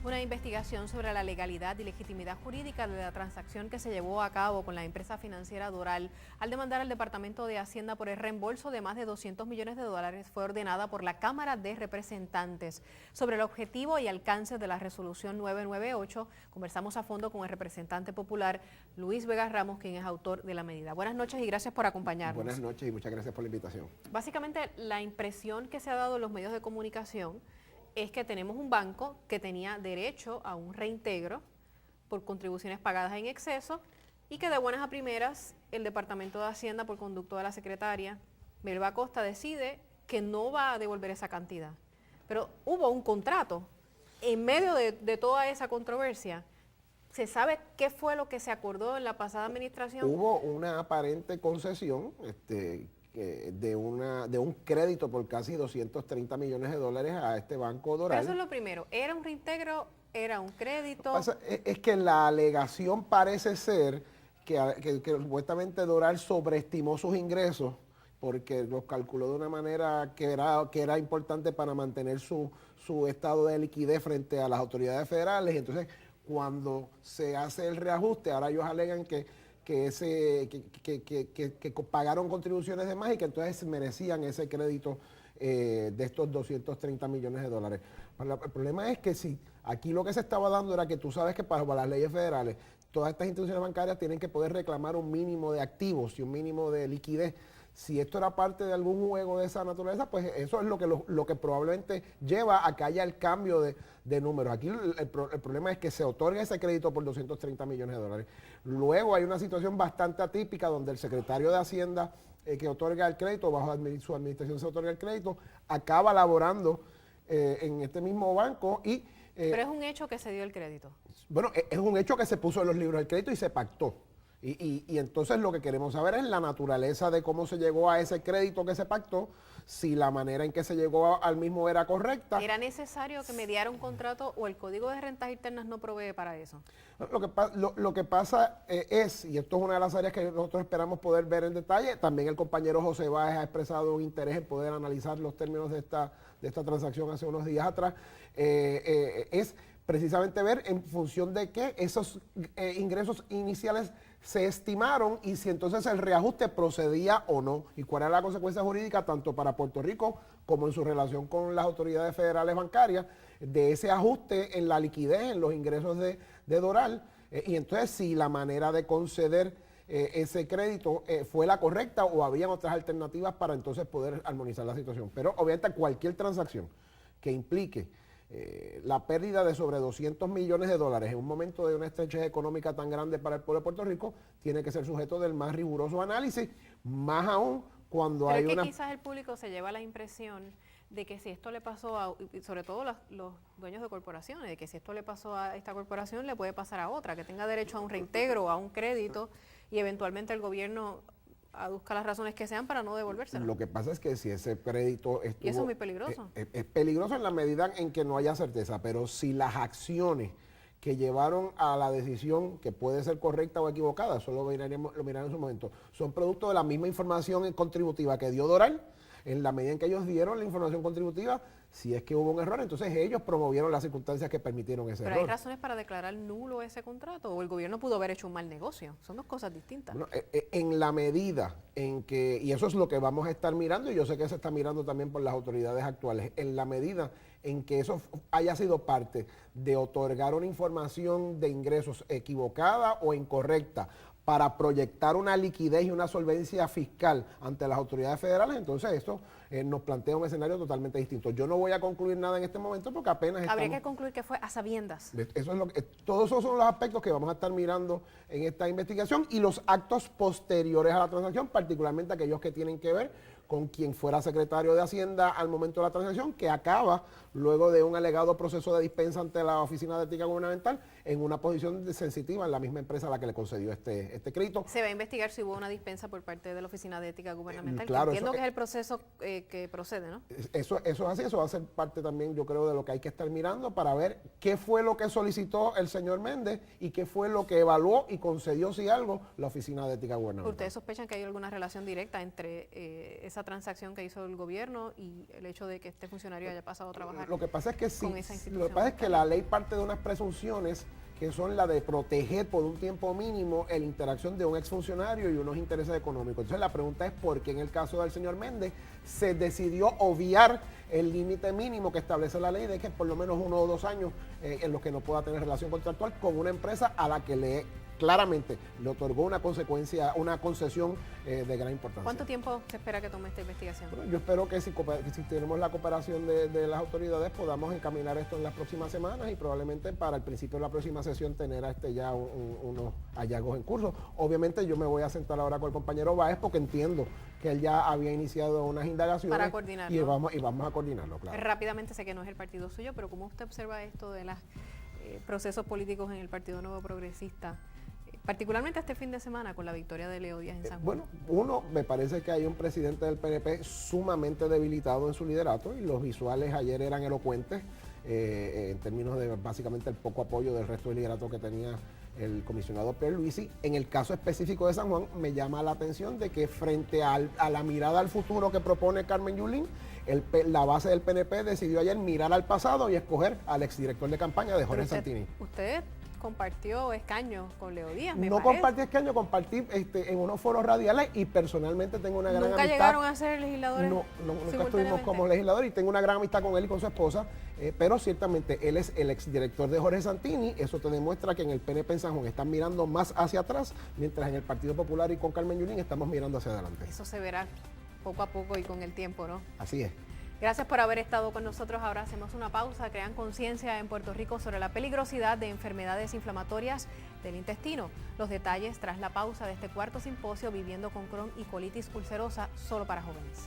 Una investigación sobre la legalidad y legitimidad jurídica de la transacción que se llevó a cabo con la empresa financiera Doral al demandar al Departamento de Hacienda por el reembolso de más de 200 millones de dólares fue ordenada por la Cámara de Representantes. Sobre el objetivo y alcance de la resolución 998, conversamos a fondo con el representante popular Luis Vega Ramos, quien es autor de la medida. Buenas noches y gracias por acompañarnos. Buenas noches y muchas gracias por la invitación. Básicamente, la impresión que se ha dado en los medios de comunicación es que tenemos un banco que tenía derecho a un reintegro por contribuciones pagadas en exceso y que de buenas a primeras el Departamento de Hacienda, por conducto de la secretaria Belva Acosta, decide que no va a devolver esa cantidad. Pero hubo un contrato. En medio de toda esa controversia, ¿se sabe qué fue lo que se acordó en la pasada administración? Hubo una aparente concesión de un crédito por casi 230 millones de dólares a este banco Doral. Pero eso es lo primero. ¿Era un reintegro? ¿Era un crédito? Es que la alegación parece ser que supuestamente Doral sobreestimó sus ingresos porque los calculó de una manera que era importante para mantener su estado de liquidez frente a las autoridades federales. Y entonces, cuando se hace el reajuste, ahora ellos alegan que pagaron contribuciones de más y que entonces merecían ese crédito de estos 230 millones de dólares. El problema es que si aquí lo que se estaba dando era que tú sabes que para las leyes federales todas estas instituciones bancarias tienen que poder reclamar un mínimo de activos y un mínimo de liquidez. Si esto era parte de algún juego de esa naturaleza, pues eso es lo que probablemente lleva a que haya el cambio de números. Aquí el problema es que se otorga ese crédito por 230 millones de dólares. Luego hay una situación bastante atípica donde el secretario de Hacienda que otorga el crédito, bajo su administración se otorga el crédito, acaba laborando en este mismo banco y... Pero es un hecho que se dio el crédito. Bueno, es un hecho que se puso en los libros del crédito y se pactó. Y entonces lo que queremos saber es la naturaleza de cómo se llegó a ese crédito que se pactó, si la manera en que se llegó al mismo era correcta. ¿Era necesario que mediara un contrato o el Código de Rentas Internas no provee para eso? Lo que pasa es, y esto es una de las áreas que nosotros esperamos poder ver en detalle, también el compañero José Báez ha expresado un interés en poder analizar los términos de esta transacción hace unos días atrás, es precisamente ver en función de qué esos ingresos iniciales se estimaron y si entonces el reajuste procedía o no y cuál era la consecuencia jurídica tanto para Puerto Rico como en su relación con las autoridades federales bancarias de ese ajuste en la liquidez, en los ingresos de Doral y entonces si la manera de conceder ese crédito fue la correcta o habían otras alternativas para entonces poder armonizar la situación. Pero obviamente cualquier transacción que implique la pérdida de sobre 200 millones de dólares en un momento de una estrechez económica tan grande para el pueblo de Puerto Rico, tiene que ser sujeto del más riguroso análisis, más aún cuando pero hay es que una... quizás el público se lleva la impresión de que si esto le pasó a, sobre todo los dueños de corporaciones, de que si esto le pasó a esta corporación le puede pasar a otra, que tenga derecho a un reintegro, a un crédito y eventualmente el gobierno aduzca las razones que sean para no devolvérselo. Lo que pasa es que si ese crédito estuvo... Y eso es muy peligroso. Es peligroso en la medida en que no haya certeza, pero si las acciones que llevaron a la decisión, que puede ser correcta o equivocada, eso lo miraremos en su momento, son producto de la misma información contributiva que dio Doral, en la medida en que ellos dieron la información contributiva, si es que hubo un error, entonces ellos promovieron las circunstancias que permitieron ese error. ¿Pero hay razones para declarar nulo ese contrato o el gobierno pudo haber hecho un mal negocio? Son dos cosas distintas. Bueno, en la medida en que, y eso es lo que vamos a estar mirando, y yo sé que se está mirando también por las autoridades actuales, en la medida en que eso haya sido parte de otorgar una información de ingresos equivocada o incorrecta, para proyectar una liquidez y una solvencia fiscal ante las autoridades federales, entonces esto nos plantea un escenario totalmente distinto. Yo no voy a concluir nada en este momento porque apenas habría que concluir que fue a sabiendas. Eso es todos esos son los aspectos que vamos a estar mirando en esta investigación y los actos posteriores a la transacción, particularmente aquellos que tienen que ver con quien fuera secretario de Hacienda al momento de la transacción, que acaba luego de un alegado proceso de dispensa ante la Oficina de Ética Gubernamental en una posición sensitiva en la misma empresa a la que le concedió este crédito. Se va a investigar si hubo una dispensa por parte de la Oficina de Ética Gubernamental, claro, que entiendo que es el proceso que procede, ¿no? Eso es así, eso va a ser parte también, yo creo, de lo que hay que estar mirando para ver qué fue lo que solicitó el señor Méndez y qué fue lo que evaluó y concedió, si algo, la Oficina de Ética Gubernamental. ¿Ustedes sospechan que hay alguna relación directa entre esa esa transacción que hizo el gobierno y el hecho de que este funcionario haya pasado a trabajar. Lo que pasa es que con esa institución. lo que pasa es que la ley parte de unas presunciones que son la de proteger por un tiempo mínimo la interacción de un exfuncionario y unos intereses económicos. Entonces la pregunta es por qué en el caso del señor Méndez se decidió obviar el límite mínimo que establece la ley de que por lo menos 1 o 2 años en los que no pueda tener relación contractual con una empresa a la que claramente le otorgó una concesión de gran importancia. ¿Cuánto tiempo se espera que tome esta investigación? Bueno, yo espero que si tenemos la cooperación de las autoridades podamos encaminar esto en las próximas semanas y probablemente para el principio de la próxima sesión tener ya unos hallazgos en curso. Obviamente yo me voy a sentar ahora con el compañero Báez porque entiendo que él ya había iniciado unas indagaciones. Para coordinarlo. Y vamos a coordinarlo, claro. Rápidamente, sé que no es el partido suyo, pero ¿cómo usted observa esto de los procesos políticos en el Partido Nuevo Progresista? Particularmente este fin de semana con la victoria de Leo Díaz en San Juan. Bueno, me parece que hay un presidente del PNP sumamente debilitado en su liderato y los visuales ayer eran elocuentes en términos de básicamente el poco apoyo del resto del liderato que tenía el comisionado Pierluisi. En el caso específico de San Juan me llama la atención de que frente a la mirada al futuro que propone Carmen Yulín, la base del PNP decidió ayer mirar al pasado y escoger al exdirector de campaña de Jorge Santini. Usted compartió escaños con Leo Díaz, me No parece. compartí escaños, compartí en unos foros radiales y personalmente tengo una gran amistad. ¿Nunca llegaron a ser legisladores? No, nunca estuvimos como legisladores y tengo una gran amistad con él y con su esposa, pero ciertamente él es el exdirector de Jorge Santini. Eso te demuestra que en el PNP en San Juan están mirando más hacia atrás, mientras en el Partido Popular y con Carmen Yulín estamos mirando hacia adelante. Eso se verá poco a poco y con el tiempo, ¿no? Así es. Gracias por haber estado con nosotros. Ahora hacemos una pausa. Crean conciencia en Puerto Rico sobre la peligrosidad de enfermedades inflamatorias del intestino. Los detalles tras la pausa de este cuarto simposio Viviendo con Crohn y colitis ulcerosa, solo para jóvenes.